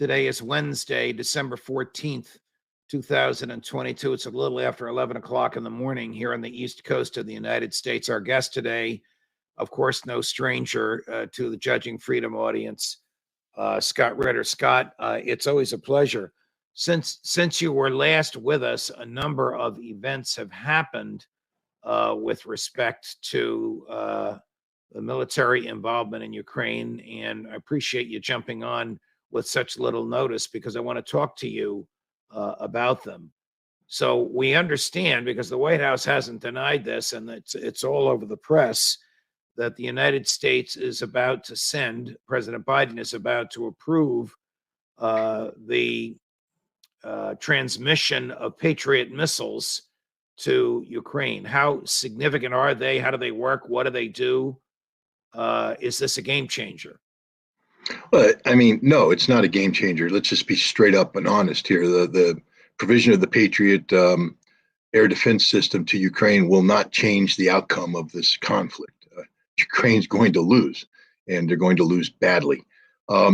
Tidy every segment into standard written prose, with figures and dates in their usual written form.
Today is Wednesday, December 14th, 2022. It's a little after 11 o'clock in the morning here on the East Coast of the United States. Our guest today, of course, no stranger to the Judging Freedom audience, Scott Ritter. Scott, it's always a pleasure. Since you were last with us, a number of events have happened with respect to the military involvement in Ukraine, and I appreciate you jumping on with such little notice because I want to talk to you about them. So we understand, because the White House hasn't denied this, and it's all over the press, that the United States is about to send, President Biden is about to approve the transmission of Patriot missiles to Ukraine. How significant are they? How do they work? What do they do? Is this a game changer? Well, I mean, no, it's not a game changer. Let's just be straight up and honest here. The provision of the Patriot air defense system to Ukraine will not change the outcome of this conflict. Ukraine's going to lose, and they're going to lose badly.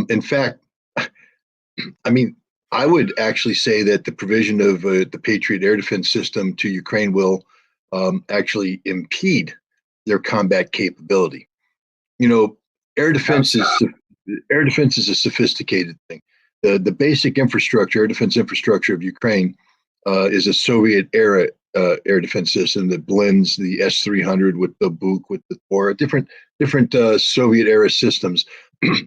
In fact, I mean, I would actually say that the provision of the Patriot air defense system to Ukraine will actually impede their combat capability. You know, air defense is a sophisticated thing. The basic infrastructure, air defense infrastructure of Ukraine, is a Soviet era air defense system that blends the S-300 with the Buk, with the Thor, different Soviet era systems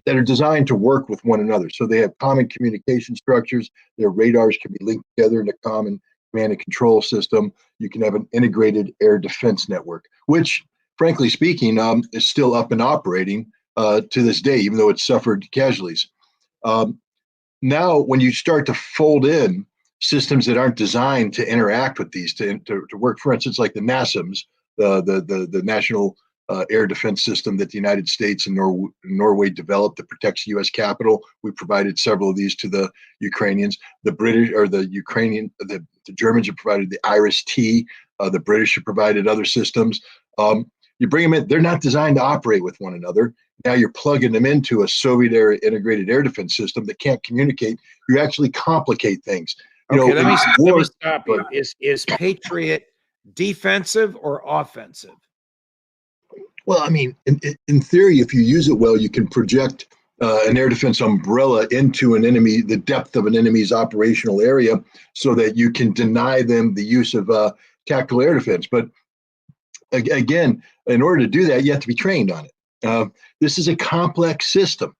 that are designed to work with one another. So they have common communication structures. Their radars can be linked together in a common command and control system. You can have an integrated air defense network, which, frankly speaking, is still up and operating to this day, even though it's suffered casualties. Now, when you start to fold in systems that aren't designed to interact with these, to work, for instance, like the NASAMS, the National Air Defense System that the United States and Norway developed that protects the U.S. Capitol. We provided several of these to the Ukrainians. The British, or the Germans have provided the IRIS-T. The British have provided other systems. You bring them in, they're not designed to operate with one another. Now you're plugging them into a Soviet-era integrated air defense system that can't communicate. You actually complicate things. Okay, let me stop you. Is Patriot defensive or offensive? Well, I mean, in theory, if you use it well, you can project an air defense umbrella into an enemy, the depth of an enemy's operational area, so that you can deny them the use of tactical air defense. But again, in order to do that, you have to be trained on it. This is a complex system.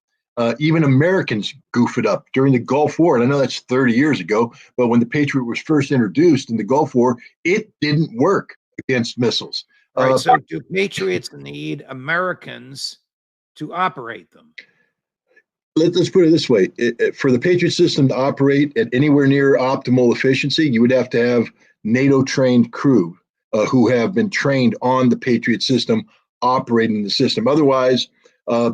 Even Americans goof it up during the Gulf War. And I know that's 30 years ago, but when the Patriot was first introduced in the Gulf War, it didn't work against missiles. All right, so do Patriots need Americans to operate them? Let's put it this way. For the Patriot system to operate at anywhere near optimal efficiency, you would have to have NATO-trained crew who have been trained on the Patriot system, operating the system. Otherwise,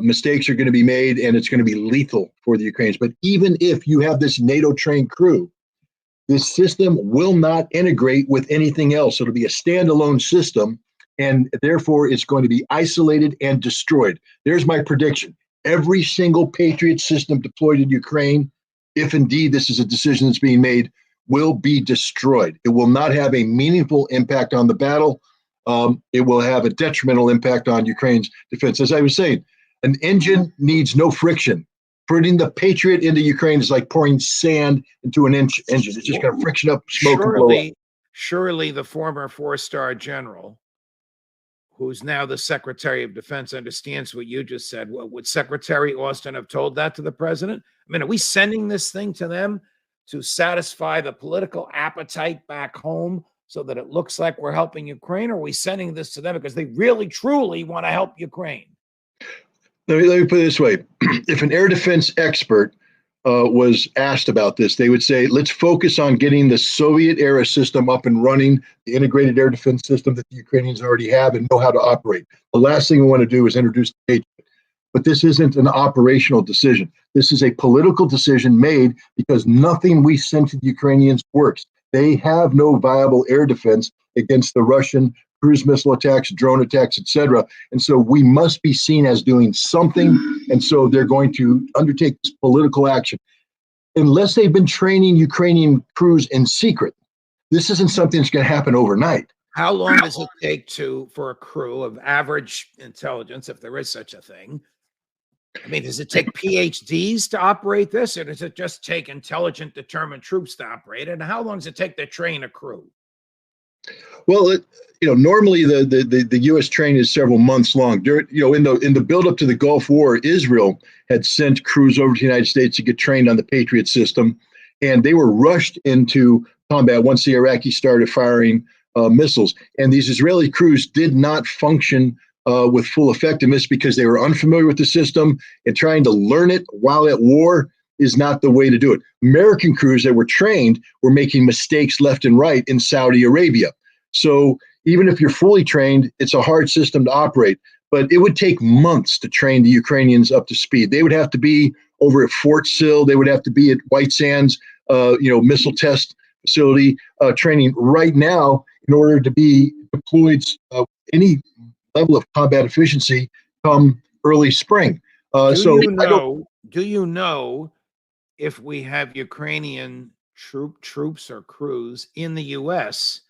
mistakes are going to be made, and it's going to be lethal for the Ukrainians. But even if you have this NATO-trained crew, this system will not integrate with anything else. It'll be a standalone system, and therefore it's going to be isolated and destroyed. There's my prediction. Every single Patriot system deployed in Ukraine, if indeed this is a decision that's being made, will be destroyed. It will not have a meaningful impact on the battle. It will have a detrimental impact on Ukraine's defense. As I was saying, an engine needs no friction. Putting the Patriot into Ukraine is like pouring sand into an engine. It's just going to friction up, smoke, and blow up. Surely the former four-star general, who's now the Secretary of Defense, understands what you just said. Would Secretary Austin have told that to the president? I mean, are we sending this thing to them to satisfy the political appetite back home so that it looks like we're helping Ukraine? Or are we sending this to them because they really, truly want to help Ukraine? Let me put it this way. If an air defense expert was asked about this, they would say, let's focus on getting the Soviet-era system up and running, the integrated air defense system that the Ukrainians already have and know how to operate. The last thing we want to do is introduce the Patriot. But this isn't an operational decision. This is a political decision made because nothing we send to the Ukrainians works. They have no viable air defense against the Russian cruise missile attacks, drone attacks, etc. And so we must be seen as doing something. And so they're going to undertake this political action. unless they've been training Ukrainian crews in secret. This isn't something that's going to happen overnight. How long does it take for a crew of average intelligence, if there is such a thing? I mean, does it take PhDs to operate this, or does it just take intelligent, determined troops to operate it? And how long does it take to train a crew? Well, normally the U.S. training is several months long. In the build up to the Gulf War, Israel had sent crews over to the United States to get trained on the Patriot system, and they were rushed into combat once the Iraqis started firing missiles. And these Israeli crews did not function with full effectiveness because they were unfamiliar with the system, and trying to learn it while at war is not the way to do it. American crews that were trained were making mistakes left and right in Saudi Arabia. So even if you're fully trained, it's a hard system to operate. But it would take months to train the Ukrainians up to speed. They would have to be over at Fort Sill. They would have to be at White Sands, missile test facility training right now in order to be deployed any level of combat efficiency come early spring. Do you know if we have Ukrainian troops or crews in the U.S.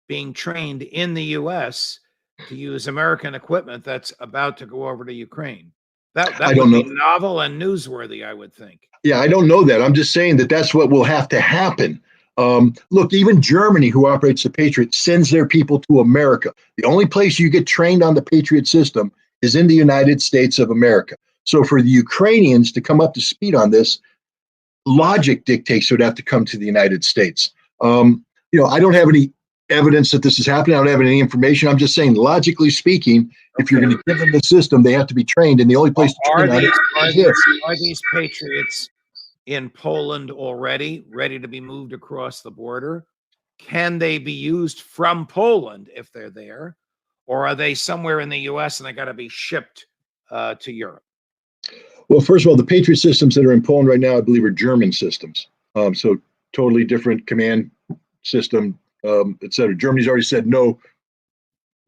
being trained in the U.S. to use American equipment that's about to go over to Ukraine? That would be novel and newsworthy, I would think. Yeah, I don't know that. I'm just saying that's what will have to happen. Look, even Germany, who operates the Patriot, sends their people to America. The only place you get trained on the Patriot system is in the United States of America. So for the Ukrainians to come up to speed on this, logic dictates it would have to come to the United States. I don't have any evidence that this is happening. I don't have any information. I'm just saying, logically speaking, if you're going to give them the system, they have to be trained, and the only place to train are these Patriots in Poland already ready to be moved across the border? Can they be used from Poland if they're there, or are they somewhere in the U.S. and they got to be shipped to Europe? Well, first of all, the Patriot systems that are in Poland right now, I believe, are German systems. So totally different command system, et cetera. Germany's already said, no,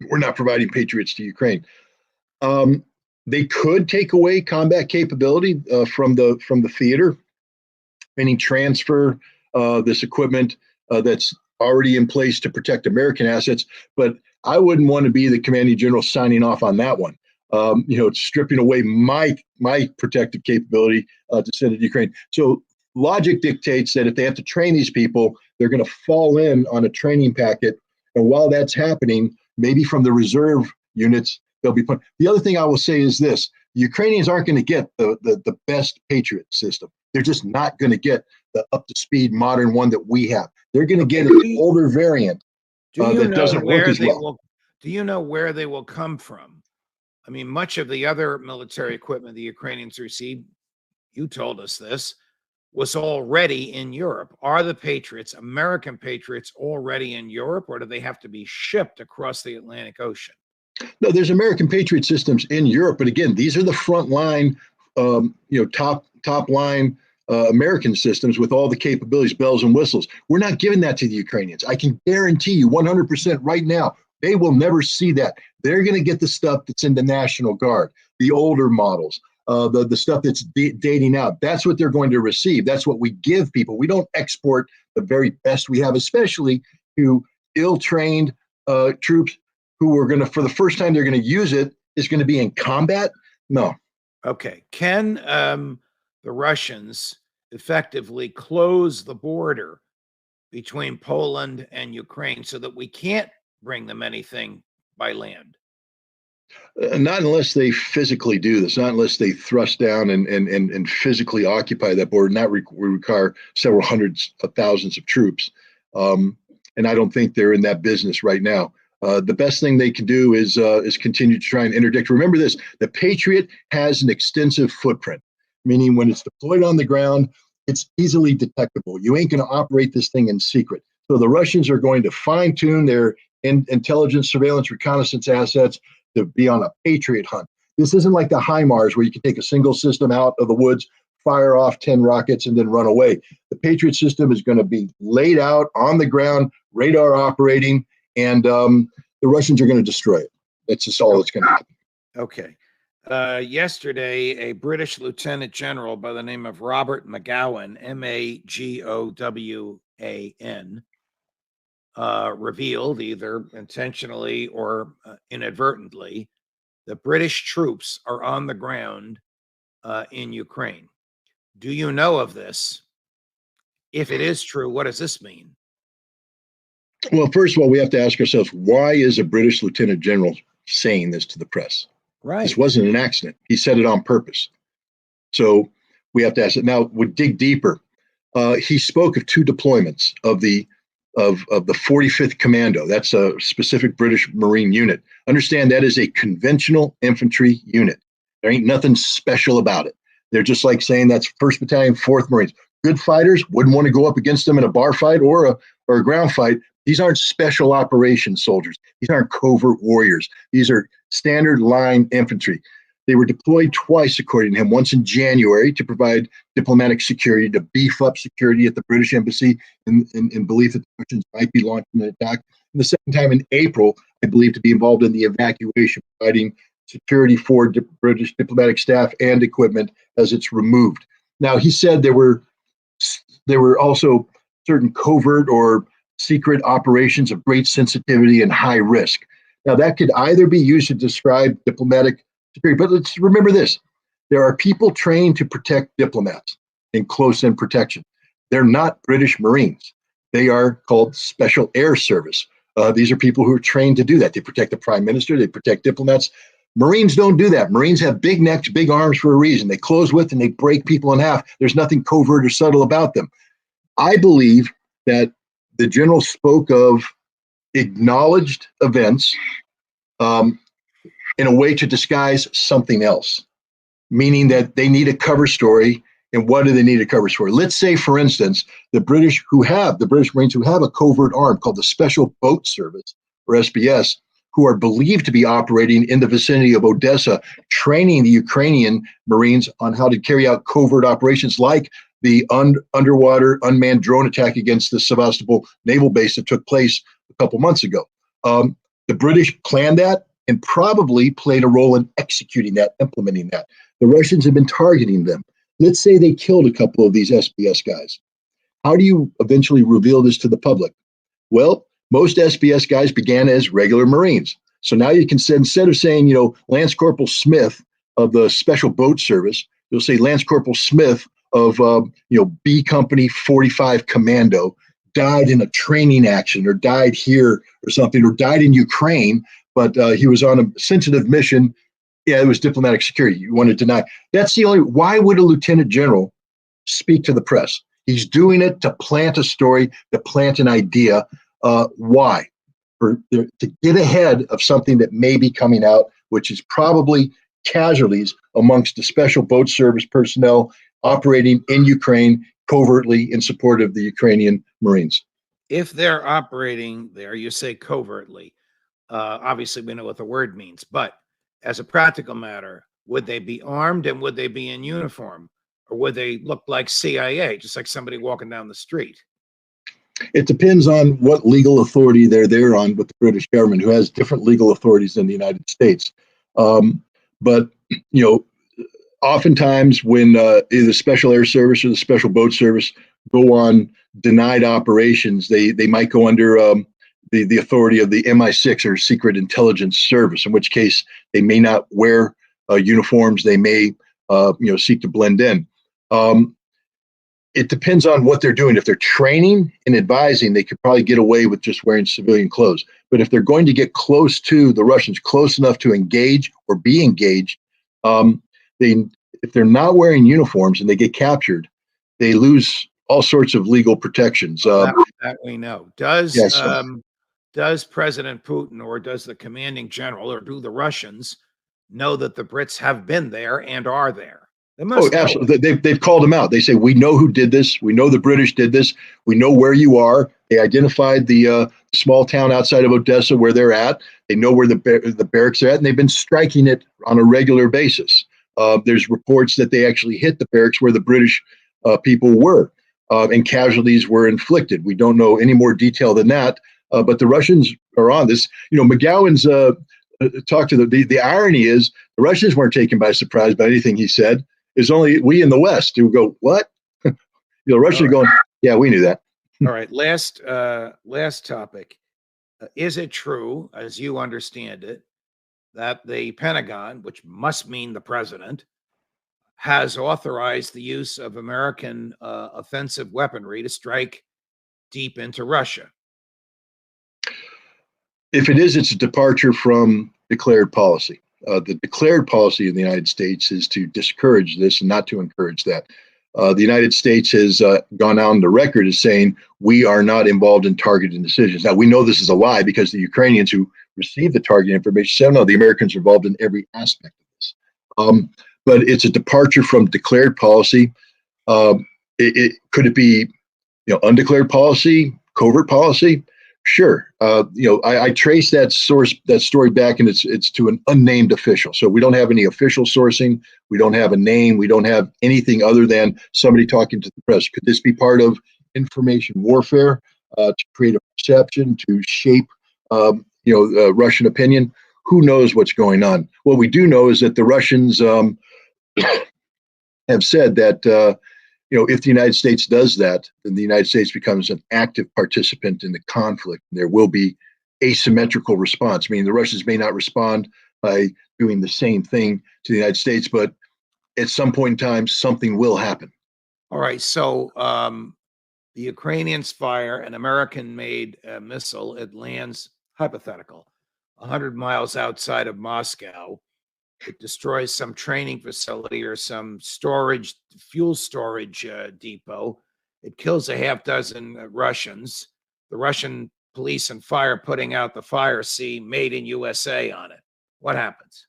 we're not providing Patriots to Ukraine. They could take away combat capability from the theater, meaning transfer this equipment that's already in place to protect American assets. But I wouldn't want to be the commanding general signing off on that one. It's stripping away my protective capability to send it to Ukraine. So logic dictates that if they have to train these people, they're going to fall in on a training packet. And while that's happening, maybe from the reserve units, they'll be put. The other thing I will say is this: the Ukrainians aren't going to get the best Patriot system. They're just not going to get the up-to-speed modern one that we have. They're going to get an older variant that doesn't work as well. Do you know where they will come from? I mean, much of the other military equipment the Ukrainians received, you told us this, was already in Europe. Are the Patriots, American Patriots, already in Europe, or do they have to be shipped across the Atlantic Ocean? No, there's American Patriot systems in Europe, but again, these are the front line, top line American systems with all the capabilities, bells and whistles. We're not giving that to the Ukrainians. I can guarantee you 100% right now, they will never see that. They're going to get the stuff that's in the National Guard, the older models, the stuff that's dating out. That's what they're going to receive. That's what we give people. We don't export the very best we have, especially to ill-trained troops who are going to, for the first time they're going to use it, is going to be in combat. No. Okay. Can the Russians effectively close the border between Poland and Ukraine so that we can't bring them anything by land? Not unless they physically do this, not unless they thrust down and physically occupy that border. That require several hundreds of thousands of troops. And I don't think they're in that business right now. The best thing they can do is continue to try and interdict. Remember this: the Patriot has an extensive footprint, meaning when it's deployed on the ground, it's easily detectable. You ain't going to operate this thing in secret. So the Russians are going to fine-tune their intelligence, surveillance, reconnaissance assets to be on a Patriot hunt. This isn't like the HIMARS where you can take a single system out of the woods, fire off 10 rockets, and then run away. The Patriot system is going to be laid out on the ground, radar operating, and the Russians are going to destroy it. That's just all that's going to happen. Okay. Yesterday, a British lieutenant general by the name of Robert McGowan, Magowan, revealed, either intentionally or inadvertently, that British troops are on the ground in Ukraine. Do you know of this? If it is true, what does this mean? Well, first of all, we have to ask ourselves, why is a British lieutenant general saying this to the press? This Right. wasn't an accident. He said it on purpose. So we have to ask it. Now, we dig deeper. He spoke of two deployments of the 45th Commando. That's a specific British Marine unit. Understand that is a conventional infantry unit. There ain't nothing special about it. They're just like saying that's 1st Battalion, 4th Marines. Good fighters wouldn't want to go up against them in a bar fight or a ground fight. These aren't special operations soldiers. These aren't covert warriors. These are standard line infantry. They were deployed twice, according to him, once in January to provide diplomatic security, to beef up security at the British embassy in belief that the Russians might be launching an attack. And the second time in April, I believe, to be involved in the evacuation, providing security for British diplomatic staff and equipment as it's removed. Now, he said there were also certain covert or secret operations of great sensitivity and high risk. Now, that could either be used to describe diplomatic security, but let's remember this. There are people trained to protect diplomats in close-in protection. They're not British Marines. They are called Special Air Service. These are people who are trained to do that. They protect the prime minister. They protect diplomats. Marines don't do that. Marines have big necks, big arms for a reason. They close with and they break people in half. There's nothing covert or subtle about them. I believe that the general spoke of acknowledged events in a way to disguise something else, meaning that they need a cover story. And what do they need a cover story? Let's say, for instance, the British Marines who have a covert arm called the Special Boat Service, or SBS, who are believed to be operating in the vicinity of Odessa, training the Ukrainian Marines on how to carry out covert operations like the underwater unmanned drone attack against the Sevastopol naval base that took place a couple months ago. The British planned that and probably played a role in executing that, implementing that. The Russians have been targeting them. Let's say they killed a couple of these SBS guys. How do you eventually reveal this to the public? Well, most SBS guys began as regular Marines. So now you can say, instead of saying, Lance Corporal Smith of the Special Boat Service, you'll say Lance Corporal Smith of, B Company 45 Commando died in a training action or died here or something, or died in Ukraine, but he was on a sensitive mission. Yeah, it was diplomatic security. You want to deny. That's the only, why would a lieutenant general speak to the press? He's doing it to plant a story, to plant an idea. Why? To get ahead of something that may be coming out, which is probably casualties amongst the Special Boat Service personnel operating in Ukraine covertly in support of the Ukrainian Marines. If they're operating there, you say covertly. Obviously, we know what the word means, but as a practical matter, would they be armed and would they be in uniform? Or would they look like CIA, just like somebody walking down the street? It depends on what legal authority they're there on with the British government, who has different legal authorities than the United States. But oftentimes when either Special Air Service or the Special Boat Service go on denied operations, they might go under the authority of the MI6 or Secret Intelligence Service, in which case they may not wear uniforms. They may seek to blend in. It depends on what they're doing. If they're training and advising, they could probably get away with just wearing civilian clothes. But if they're going to get close to the Russians, close enough to engage or be engaged, if they're not wearing uniforms and they get captured, they lose all sorts of legal protections. That we know. Yes. Does President Putin or does the commanding general or do the Russians know that the Brits have been there and are there? They must know. Absolutely. They've called them out. They say, we know who did this. We know the British did this. We know where you are. They identified the small town outside of Odessa where they're at. They know where the barracks are at, and they've been striking it on a regular basis. There's reports that they actually hit the barracks where the British people were, and casualties were inflicted. We don't know any more detail than that, but the Russians are on this. McGowan's talk to the irony is the Russians weren't taken by surprise by anything he said. It's only we in the West who go, what? The Russians are going, yeah, we knew that. All right. Last topic. Is it true, as you understand it, that the Pentagon, which must mean the president, has authorized the use of American offensive weaponry to strike deep into Russia? If it is, it's a departure from declared policy. The declared policy of the United States is to discourage this and not to encourage that. The United States has gone on the record as saying we are not involved in targeted decisions. Now, we know this is a lie because the Ukrainians who received the target information said, no, the Americans are involved in every aspect of this. But it's a departure from declared policy. Could it be, undeclared policy, covert policy? Sure. I trace that story back, and it's to an unnamed official. So we don't have any official sourcing. We don't have a name. We don't have anything other than somebody talking to the press. Could this be part of information warfare to create a perception, to shape, Russian opinion? Who knows what's going on? What we do know is that the Russians have said that if the United States does that, then the United States becomes an active participant in the conflict. There will be asymmetrical response, meaning the Russians may not respond by doing the same thing to the United States, but at some point in time, something will happen. All right. So the Ukrainians fire an American-made missile. It lands, hypothetical, 100 miles outside of Moscow. It destroys some training facility or some fuel storage depot. It kills a half dozen Russians. The Russian police and fire putting out the fire see "Made in USA" on it. What happens?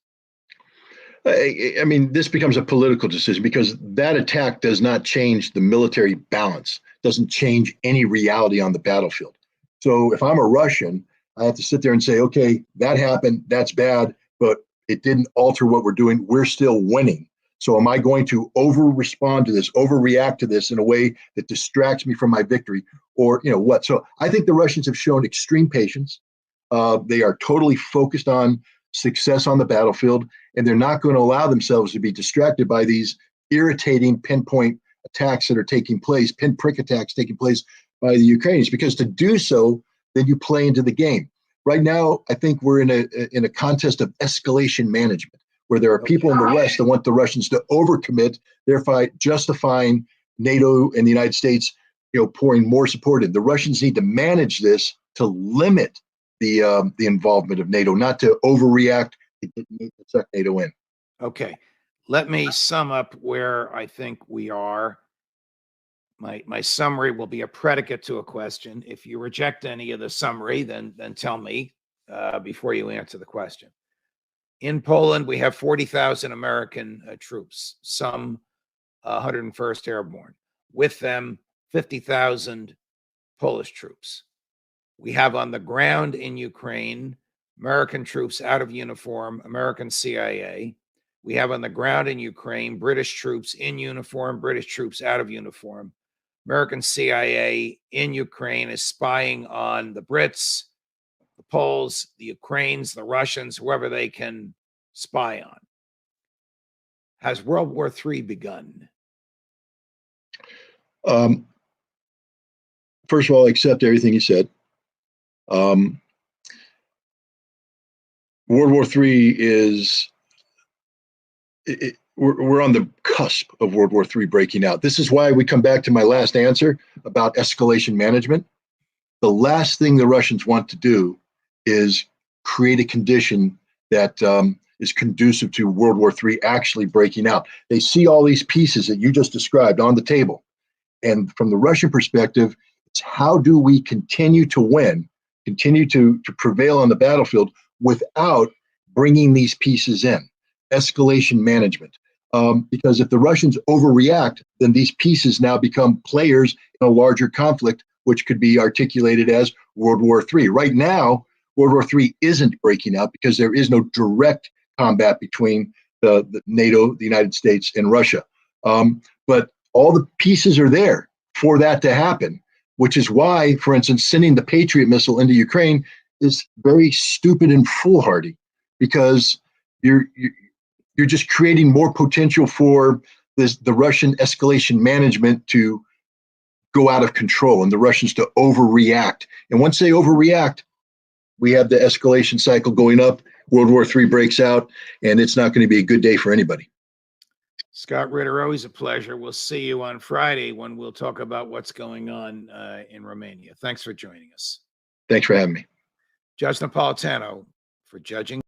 I mean, this becomes a political decision because that attack does not change the military balance, doesn't change any reality on the battlefield. So if I'm a Russian, I have to sit there and say, okay, that happened, that's bad, but it didn't alter what we're doing. We're still winning. So am I going to overreact to this in a way that distracts me from my victory, or what? So I think the Russians have shown extreme patience. They are totally focused on success on the battlefield, and they're not going to allow themselves to be distracted by these irritating pinpoint attacks that are taking place, pinprick attacks taking place by the Ukrainians, because to do so, then you play into the game. Right now, I think we're in a contest of escalation management, where there are people in the West that want the Russians to overcommit, thereby justifying NATO and the United States, pouring more support in. The Russians need to manage this to limit the involvement of NATO, not to overreact to suck NATO in. Okay, let me sum up where I think we are. My summary will be a predicate to a question. If you reject any of the summary, then tell me before you answer the question. In Poland, we have 40,000 American troops, some 101st Airborne. With them, 50,000 Polish troops. We have on the ground in Ukraine, American troops out of uniform, American CIA. We have on the ground in Ukraine, British troops in uniform, British troops out of uniform. American CIA in Ukraine is spying on the Brits, the Poles, the Ukrainians, the Russians, whoever they can spy on. Has World War III begun? First of all, I accept everything you said. World War III is, we're on the cusp of World War III breaking out. This is why we come back to my last answer about escalation management. The last thing the Russians want to do is create a condition that is conducive to World War III actually breaking out. They see all these pieces that you just described on the table. And from the Russian perspective, it's how do we continue to win, continue to prevail on the battlefield without bringing these pieces in. Escalation management. Because if the Russians overreact, then these pieces now become players in a larger conflict, which could be articulated as World War III. Right now, World War III isn't breaking out because there is no direct combat between the NATO, the United States, and Russia. But all the pieces are there for that to happen, which is why, for instance, sending the Patriot missile into Ukraine is very stupid and foolhardy, because you're just creating more potential for the Russian escalation management to go out of control and the Russians to overreact. And once they overreact, we have the escalation cycle going up. World War III breaks out, and it's not going to be a good day for anybody. Scott Ritter, always a pleasure. We'll see you on Friday when we'll talk about what's going on in Romania. Thanks for joining us. Thanks for having me. Judge Napolitano for judging.